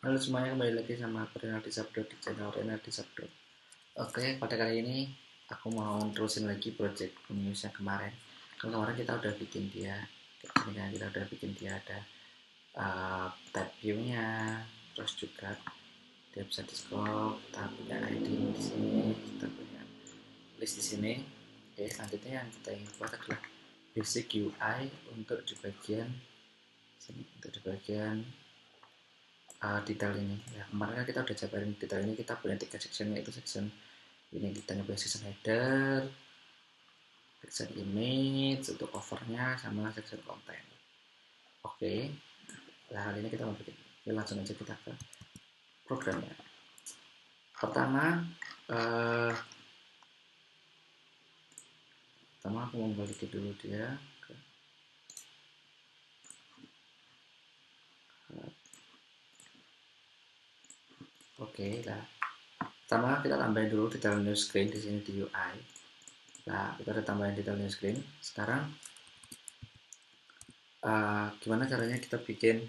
Halo semuanya, kembali lagi sama aku Renaldi Sabdo di channel Renaldi Sabdo. Oke, pada kali ini aku mau terusin lagi project news yang kemarin. Kemarin kita udah bikin dia, ini kan kita udah bikin dia ada tab view-nya, terus juga dia bisa di scope, kita punya ID di sini, kita punya list di sini. Oke, selanjutnya yang kita ingin buat adalah basic UI untuk di bagian sini, untuk di bagian detail ini. Ya, kemarin kan kita udah jabarin detail ini, kita punya 3 section, yaitu section ini kita nyoba section header, section image untuk covernya, sama section konten. Oke, nah kali ini kita mau bikin. Oke, langsung aja kita ke programnya. Pertama, eh, aku mau balikin dulu dia ke, oke. Nah, pertama kita tambahin dulu detail new screen di sini di UI. Nah, kita udah tambahin detail new screen. Sekarang gimana caranya kita bikin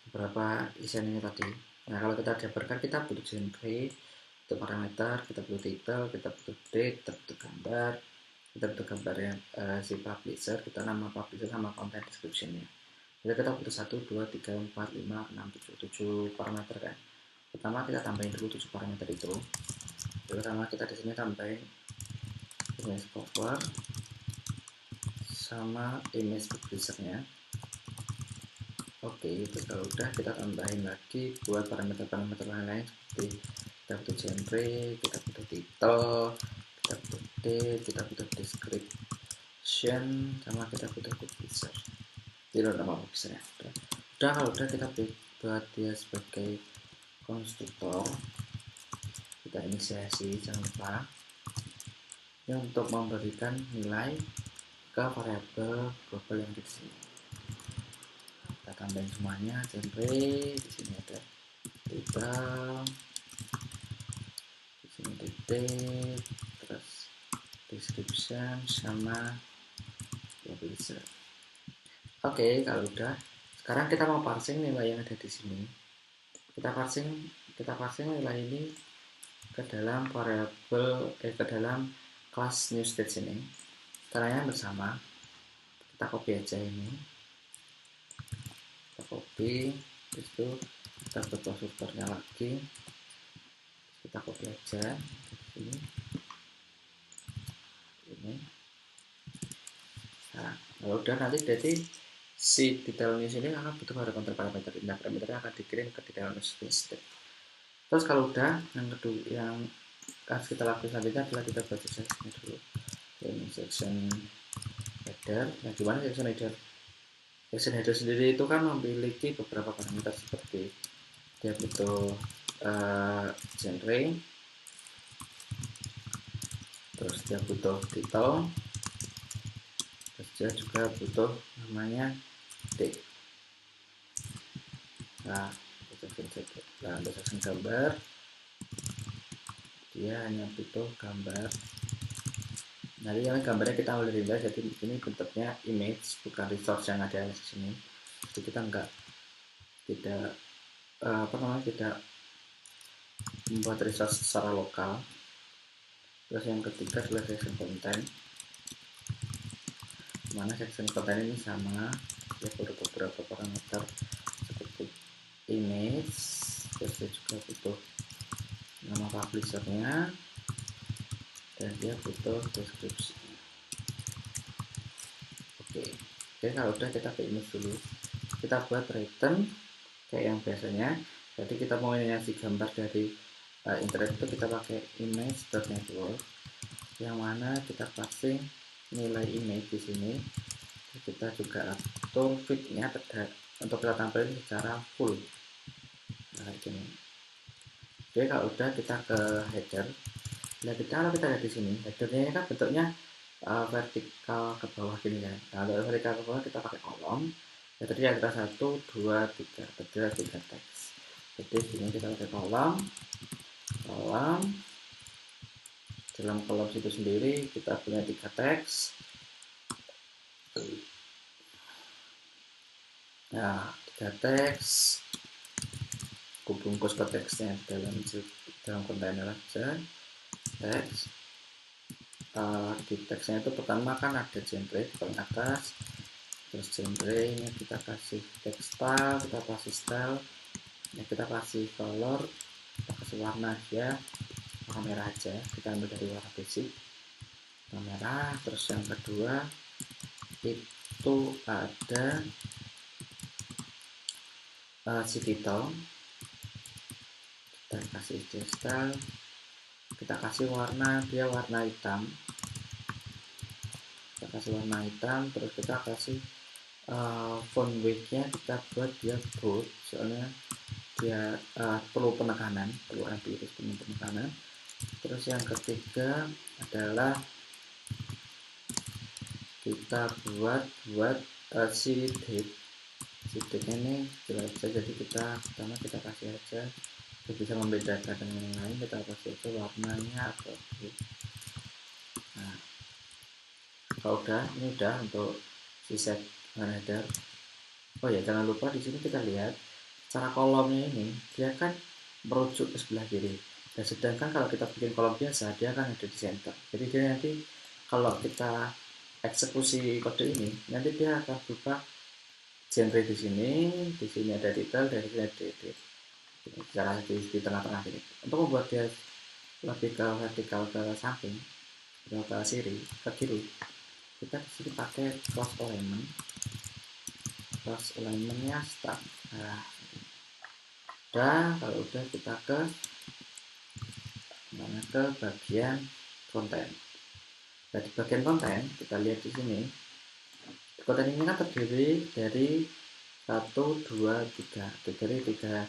beberapa desain ini tadi. Nah, kalau kita jabarkan, kita butuh genre, butuh parameter, kita butuh title, kita butuh date, kita butuh gambar, kita butuh gambarnya si publisher, kita nama publisher sama content description-nya. Jadi kita butuh 1, 2, 3, 4, 5, 6, 7 parameter kan. Pertama kita tambahin dulu 7 parameter itu. Pertama kita di sini tambahin image cover sama image publisher-nya. Oke, itu kalau udah kita tambahin lagi buat parameter-parameter lain-lain seperti kita butuh genre, kita butuh title, kita butuh date, kita butuh description, sama kita butuh publisher. Tidak nama publishernya. Udah kalau udah kita buat dia sebagai konstruktor. Kita inisiasi, jangan lupa. Ini untuk memberikan nilai ke variabel global yang di sini. Kita tambahin semuanya, genre, di sini ada title, di sini detail, terus description sama publisher. Oke, kalau udah, sekarang kita mau parsing nilai yang ada di sini. Kita parsing nilai ini ke dalam variabel ke dalam kelas new stage ini. Caranya bersama, kita copy aja ini, kita copy, terus itu kita buat konstruktornya lagi, kita copy aja ini. Nah, kalau udah nanti jadi si detail news ini akan butuh parameter. Nah, parameternya akan dikirim ke detail news state. Terus kalau udah, yang kedua yang harus kita lakukan selanjutnya adalah kita buat section dulu. Ini section header. Nah, gimana section header? Section header sendiri itu kan memiliki beberapa parameter seperti dia butuh genre, terus dia butuh title, terus dia juga butuh namanya date. Nah, untuk section gambar dia hanya butuh gambar. Nanti yang gambarnya kita ambil dari jadi di sini bentuknya image, bukan resource yang ada di sini. Jadi kita tidak membuat resource secara lokal. Terus yang ketiga adalah section content, mana section content ini sama ya, beberapa parameter seperti image, terus dia juga butuh nama publishernya, dan dia butuh deskripsi. Oke, kalau udah kita ke image dulu, kita buat return kayak yang biasanya. Jadi kita mau ngasih gambar dari internet itu kita pakai image.network, yang mana kita passing nilai image di sini. Kita juga atur fitnya untuk kita tampilkan secara full. Nah, ini. Oke, kalau udah kita ke header. Nah, kalau kita lihat di sini, headernya ini kan bentuknya vertikal ke bawah gini kan. Nah, untuk vertikal ke bawah kita pakai kolom. Ya, tadi ada 1, 2, 3, ada 3 teks. Jadi sini kita pakai kolom. Dalam kolom itu sendiri kita punya 3 teks. Nah, 3 teks. aku bungkus ke teksnya dalam kontainer aja. Teks di teksnya itu pertama kan ada genre di paling atas, terus genre ini kita kasih text style, kita kasih style ya, kita kasih color, kita kasih warna aja, warna merah aja, kita ambil dari warna basic warna merah. Terus yang kedua itu ada city tone, kita kasih style, kita kasih warna dia warna hitam, terus kita kasih font weight-nya kita buat dia bold, soalnya dia perlu penekanan, perlu anti-iris penuh penekanan. Terus yang ketiga adalah kita buat shaded ini jelas aja, jadi kita pertama kita kasih aja untuk bisa membedakan dengan yang lain, kita kasih aja warnanya apa. Nah, kalau udah, ini udah untuk si set header. Oh ya, jangan lupa di sini kita lihat cara kolomnya ini dia kan merujuk ke sebelah kiri. Dan sedangkan kalau kita bikin kolom biasa dia akan ada di center. Jadi dia nanti kalau kita eksekusi kode ini nanti dia akan buka genre di sini ada detail, dari sini ada edit. Cara di tengah-tengah ini. Untuk membuat dia lebih ke vertikal ke samping, ke kiri, kita di sini pakai cross alignmentnya start. Nah, udah, kalau udah kita ke bagian konten. Nah, di bagian konten kita lihat di sini konten ini kan terdiri dari 1, 2, 3 dari tiga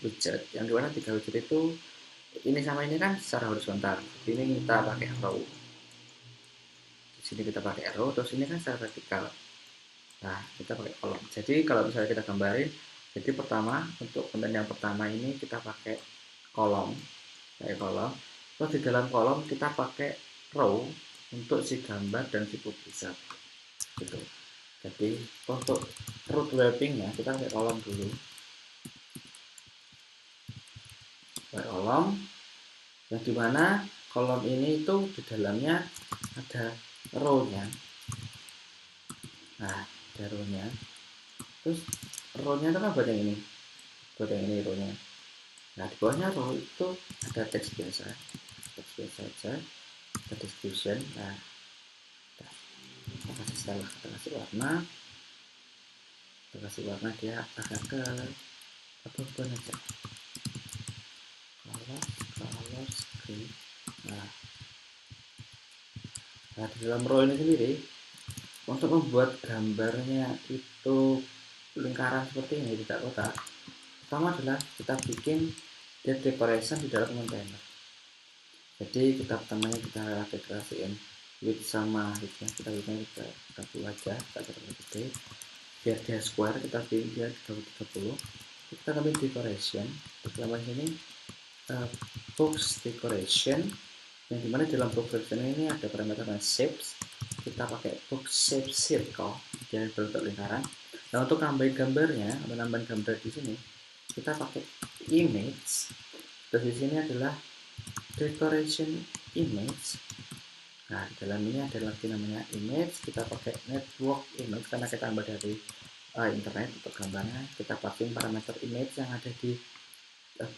widget, yang dimana 3 widget itu ini sama ini kan secara horizontal, ini kita pakai row, di sini kita pakai arrow, terus ini kan secara vertikal. Nah, kita pakai kolom. Jadi kalau misalnya kita gambarin, jadi pertama untuk konten yang pertama ini kita pakai kolom, terus di dalam kolom kita pakai row untuk si gambar dan si publisher gitu. Jadi untuk root wrappingnya kita pakai kolom dulu, yang dimana kolom ini itu di dalamnya ada row-nya. Nah, ada row-nya, terus row-nya itu kan buat yang ini row-nya. Nah, di bawahnya row itu ada teks biasa aja, ada description. Nah, kita kasih style, kita kasih warna dia agak ke apa aja, color screen. Nah, di dalam row ini sendiri untuk membuat gambarnya itu lingkaran seperti ini, tidak kotak, pertama adalah kita bikin decoration di dalam kontainer. Jadi kita pertamanya kita dekorasiin width sama widthnya, kita buat aja, kita gede biar dia square, kita bikin dia 30. Kita ambil decoration, pertama ini box decoration, yang dimana dalam box decoration ini ada parameter shapes, kita pakai box shape circle jadi berbentuk lingkaran. Nah, untuk nambahin gambar di sini kita pakai image, terus di sini adalah decoration image. Nah, di dalam ini ada lagi namanya image, kita pakai network image karena kita ambil dari internet untuk gambarnya. Kita pakai parameter image yang ada di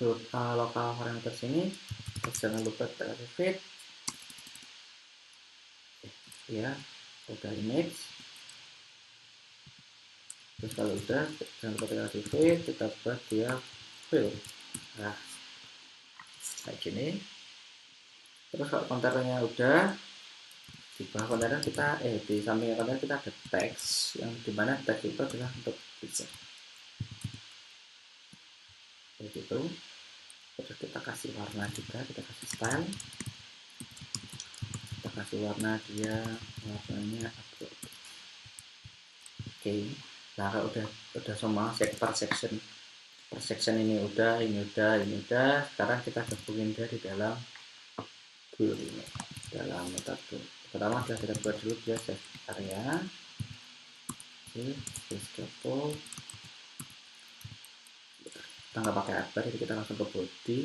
lokal parameter sini. Terus jangan lupa kita kasih fit ya, udah image. Terus kalau udah jangan lupa kita kasih fit, kita buat dia fill. Nah, kayak gini. Terus kalau kontainernya udah, di bawah kontainer kita di samping kontainer kita ada teks, yang dimana teks itu adalah untuk picture begitu. Terus kita kasih warna juga, kita kasih style, kita kasih warna dia warnanya upload. Oke. Nah, kalau udah semua per section ini udah, sekarang kita gabungin dia di dalam tool ini, dalam metode. Pertama adalah kita buat dulu dia save area. Oke, space double. kita nggak pakai upper, jadi kita langsung ke body,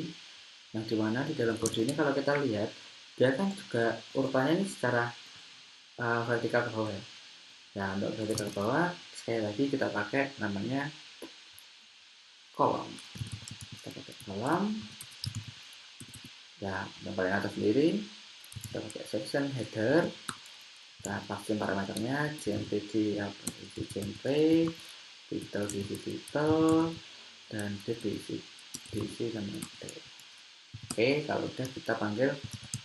yang dimana di dalam body ini kalau kita lihat dia kan juga urutannya ini secara vertikal ke bawah ya. Nah, untuk vertikal ke bawah sekali lagi kita pakai namanya kolom. Kita pakai kolom. Ya, yang paling atas sendiri kita pakai section header. Kita pastiin parameternya jmpd isi jmp, title diisi title, dan div diisi sama t. Oke, kalau udah kita panggil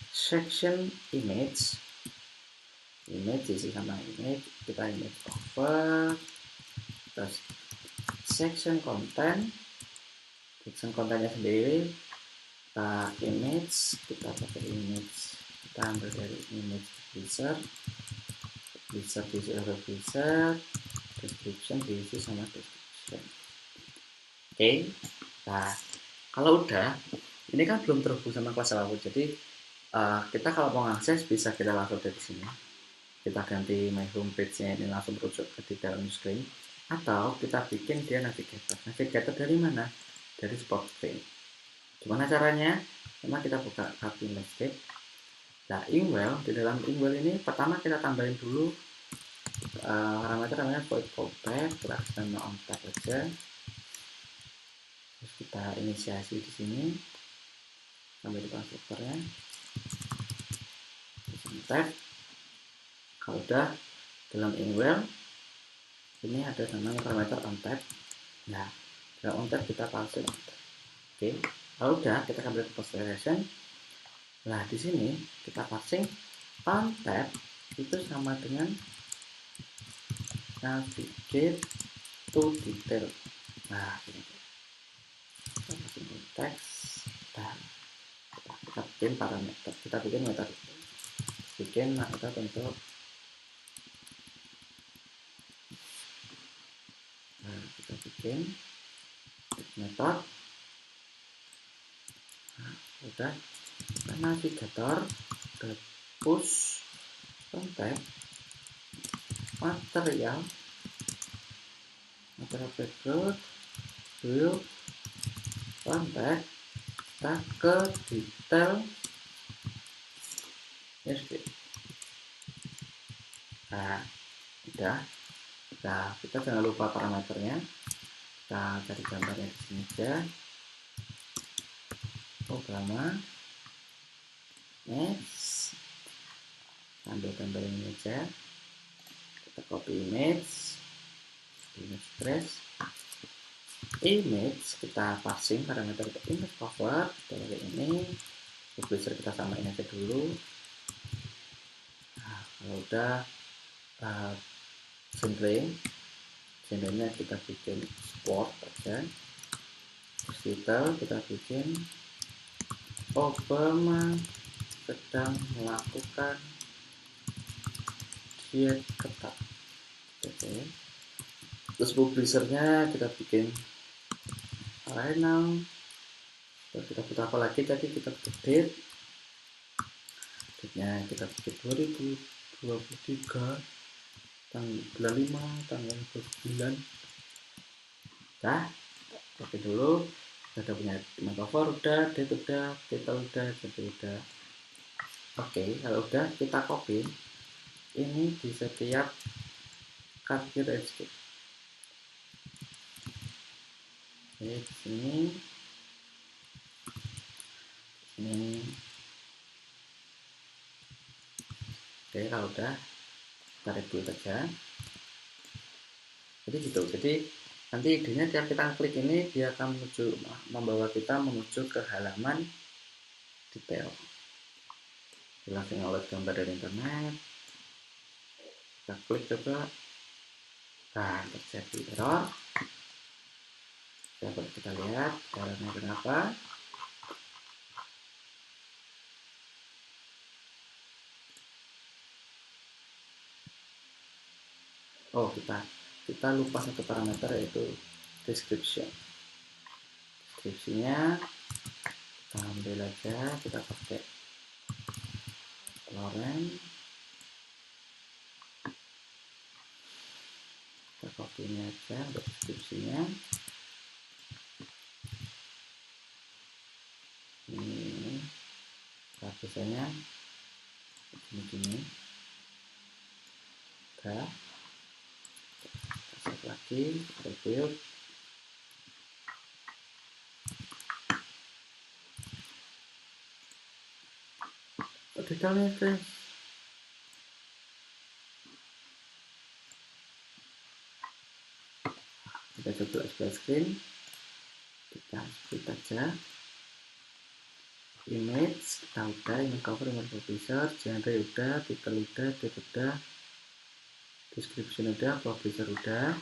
section image diisi sama image, kita image over, terus section contennya sendiri kita image, kita pakai image, kita ambil dari image wizard diisi over wizard, description diisi sama description. Oke, nah kalau udah ini kan belum terhubung sama kelas apapun, jadi kita kalau mau akses bisa kita langsung dari sini, kita ganti my homepage nya ini langsung merujuk ke di dalam screen, atau kita bikin dia navigator dari mana, dari spot frame. Gimana caranya? Pertama kita buka copy landscape. Nah, inkwell, di dalam inkwell ini pertama kita tambahin dulu parameter namanya void callback, kita kasih nama on tab aja. Terus kita inisiasi di sini sampai di constructornya. Terus tab. Kalau udah dalam inkwell ini ada namanya parameter on tab. Nah, dalam on tab kita passing on tab. Oke. Kalau udah kita ambil ke post relation. Nah, di sini kita passing on tab itu sama dengan navigate to detail. Nah, ini kita passing teks dan kita bikin parameter, kita bikin metode untuk kita bikin metode. Nah, udah navigator push content material background build content, kita ke detail SD. Nah, udah. Nah, kita jangan lupa parameternya, kita cari gambarnya di sini aja. Programa next, ambil gambar ini aja, kita copy image trace, image kita passing parameter ke image cover dari ini, publisher kita samain aja dulu. Nah, kalau udah genrenya kita bikin sport aja, terus kita bikin Obama sedang melakukan diet ketat. Oke. Terus publishernya kita bikin right now. Terus kita butuh apa lagi tadi, kita butuh date-nya kita bikin 2023 tanggal 5 tanggal 29. Nah, oke dulu. Kita punya cover udah, date udah, title udah, jadi udah. Oke, kalau udah kita copy ini di setiap kaki landscape. Oke, di sini ini. Oke, kalau udah kita rebuild aja. Jadi gitu. Jadi nanti idenya tiap kita klik ini dia akan membawa kita menuju ke halaman detail. Langsung download gambar dari internet, kita klik coba, nah terjadi error. Coba kita lihat caranya kenapa. Oh, kita lupa satu parameter, yaitu description. Deskripsinya kita ambil aja, kita pakai Lorem, kita copy ini aja untuk deskripsinya. biasanya gini udah save lagi, rebuild. Detailnya guys, kita coba split screen, kita split aja. Image kita udah, image cover, image publisher, genre udah, title udah, date udah, description udah, publisher udah,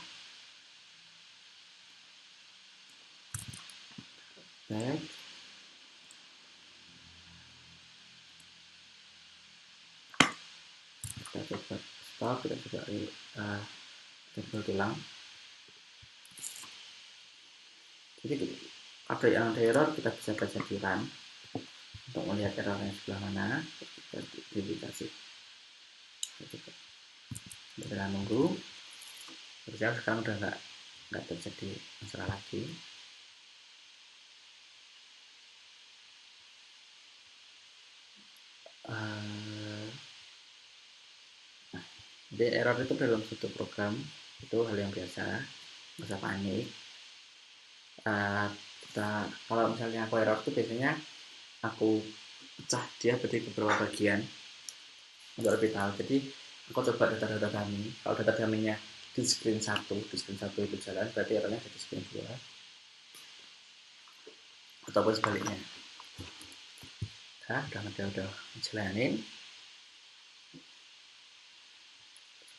back. Kita coba stop, kita coba rebuild ulang. Jadi ada yang ada error, kita bisa baca di run untuk melihat errornya sebelah mana. Kita dikasih kita nunggu. Berarti sekarang udah nggak terjadi masalah lagi. Jadi error itu dalam suatu program itu hal yang biasa, nggak usah panik. Kalau misalnya aku error itu biasanya aku pecah dia berarti beberapa bagian untuk lebih tahu. Jadi aku coba data dummy. Kalau data dummy-nya di screen 1 itu jalan, berarti errornya di screen 2 ataupun sebaliknya. Udah jalanin.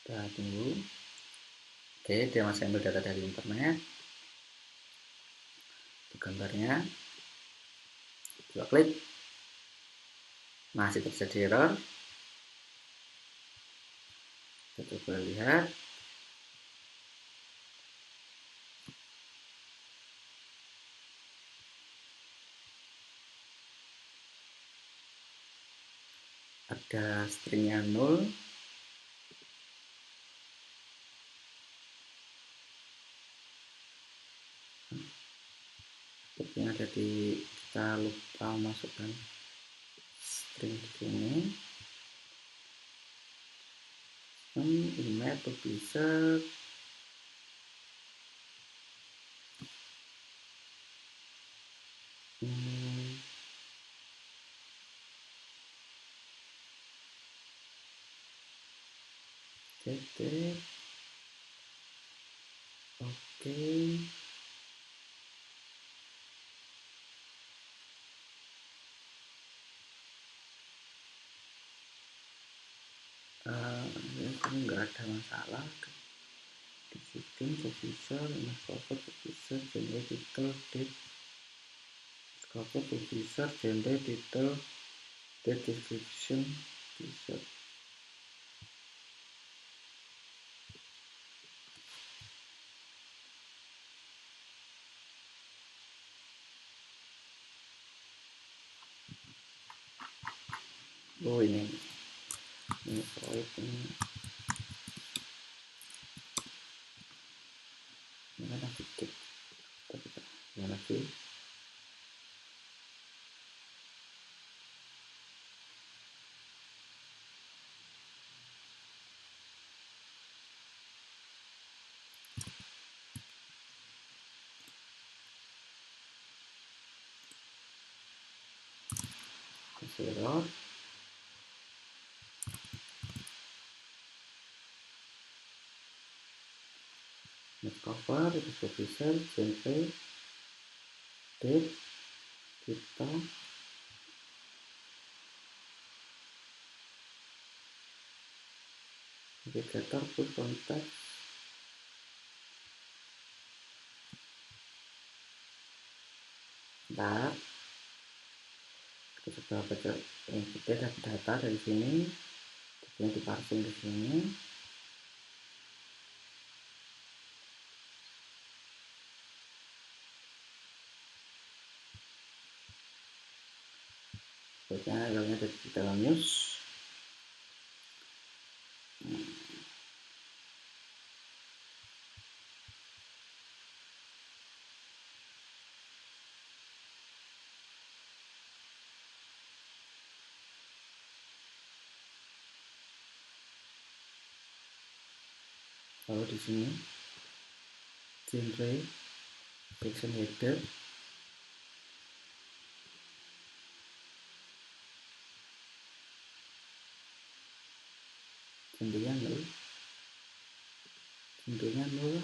Kita tunggu. Oke, dia masih ambil data dari internet. Itu gambarnya. Coba klik. Masih terjadi error. Kita coba lihat. Ada stringnya 0. Yang ada di kita lupa masukkan string di sini. Email publisher. Oke. Ini nggak ada masalah. Di sistem publisher, cover publisher, genre title, date, cover publisher, genre title, date, description, publisher. Oh ini proyek ini kan sedikit, tapi yang lagi error. Cover itu publisher, genre, date, kita navigator full context. Bentar, kita coba baca yang kita dapat data dari sini, yang diparsing di sini. Baiknya errornya ada di dalam news. lalu di sini genre section header, genrenya nol, genrenya nol.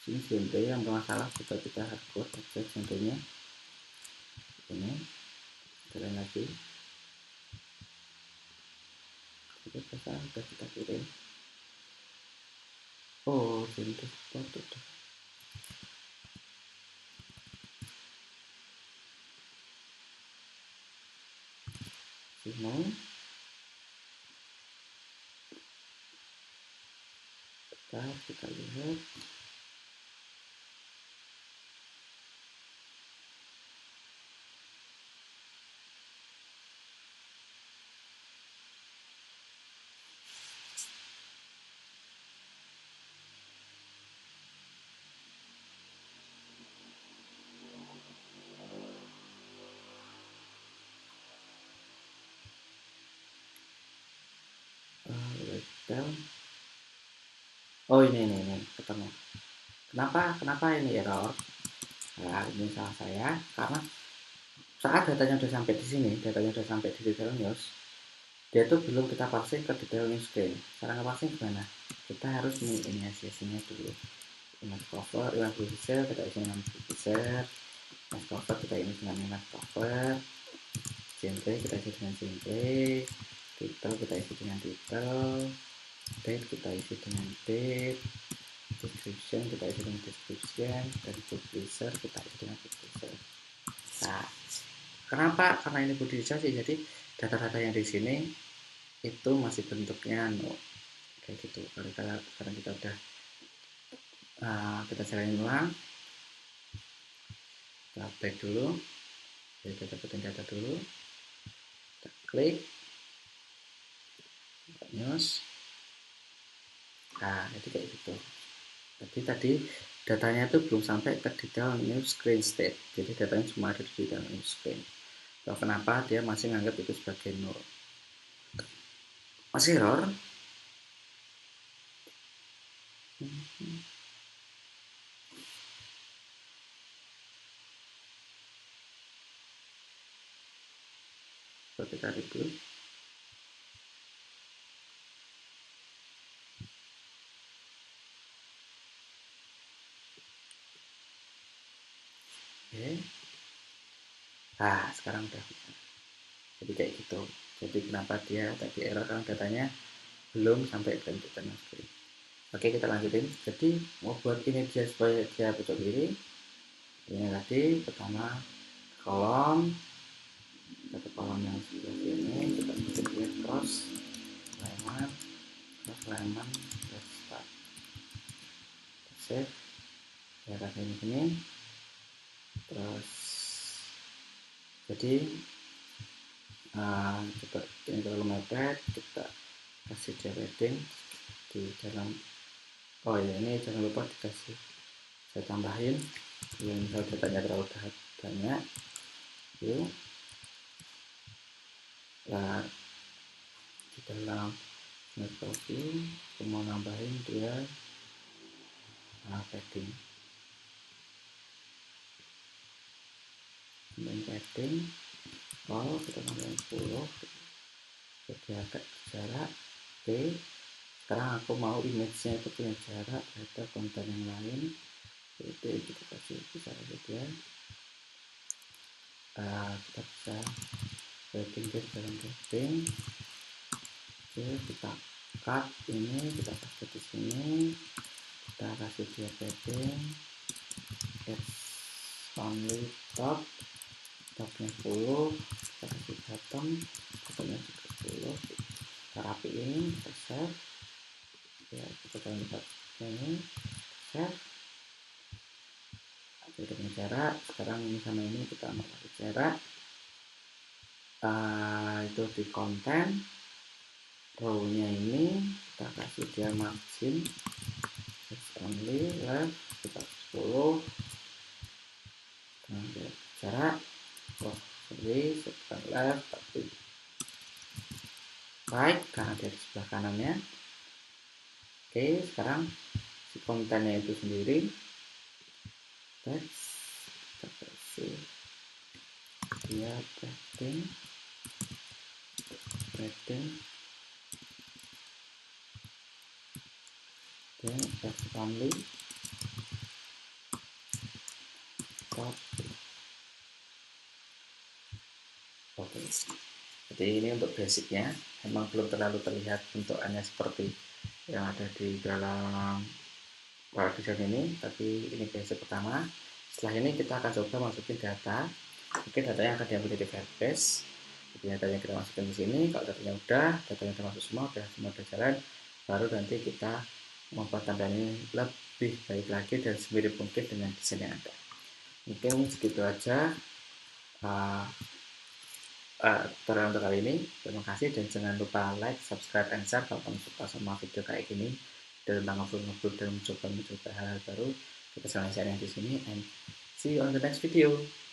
Sini genre yang bermasalah, coba kita hardcode aja genrenya ini, kalian lagi kita sudah kita kirim. Oh, genre foto tuh. Sini kita lihat. Oh ini ketemu. Kenapa ini error? Nah, ini salah saya karena saat datanya udah sampai di sini, datanya udah sampai di detail news, dia tuh belum kita parsing ke detail news screen. Cara ngeparsing gimana? Kita harus menginisiasinya dulu. Image cover, image publisher, kita isi dengan publisher, image cover kita isi dengan image cover, genre kita isi dengan genre, title kita isi dengan title, date kita isi dengan date, description kita isi dengan description, dan publisher kita isi dengan publisher. Nah, kenapa? Karena ini budgetisasi, jadi data-data yang di sini itu masih bentuknya kayak gitu. Karena kita udah kita jalanin ulang, kita back dulu, jadi kita dapetin data dulu, kita klik news. Nah, itu kayak gitu. Jadi tadi datanya itu belum sampai ke detail new screen state, jadi datanya cuma ada di detail new screen. Lalu kenapa dia masih menganggap itu sebagai nol? Masih error? Seperti tadi dulu. Oke. Nah, sekarang udah bisa. Jadi kayak gitu. Jadi kenapa dia tadi error, karena datanya belum sampai ke detail new screen. Oke, kita lanjutin. Jadi mau buat ini dia supaya dia pojok kiri. Ini tadi pertama kolom, satu kolom yang sebelah sini kita bikin dia cross lemon start save ya kayak ini. Terus jadi coba ini terlalu mepet, kita kasih dia padding di dalam. Oh ya, ini jangan lupa dikasih, saya tambahin yang misal datanya terlalu banyak yuk. Nah, di dalam metode aku mau nambahin dia padding, padding. Oh, kita tambahin 10 jadi agak jarak. Oke, sekarang aku mau image-nya itu punya jarak ada konten yang lain, jadi kita kasih bisa saja. Kita bisa padding di dalam padding. Oke, kita cut ini, kita pakai di sini, kita kasih dia padding it's only topnya 10, kita kasih bottomnya juga 10, kita rapiin, kita save ya, kita lihat ini save. Kita punya jarak. Sekarang ini sama ini kita mau kasih jarak, itu di konten row nya ini kita kasih dia margin it's only left, kita 10, jarak sorry sekarang left tapi right karena dia di sebelah kanannya. Oke, sekarang si kontennya itu sendiri teks kita kasih dia padding dan text family top. Oke, jadi ini untuk basicnya, memang belum terlalu terlihat bentukannya seperti yang ada di dalam Power Design ini, tapi ini basic pertama. Setelah ini kita akan coba masukin data. Oke, datanya akan diambil dari Firebase. Jadi datanya kita masukin di sini. Kalau datanya udah masuk semua udah jalan, baru nanti kita membuat tampilan ini lebih baik lagi dan semirip mungkin dengan desain yang ada. Mungkin segitu aja tutorial untuk kali ini. Terima kasih dan jangan lupa like, subscribe, and share kalau kamu suka sama video kayak gini dan tentang ngobrol dan mencoba hal-hal baru. Kita saling sharing di sini and see you on the next video.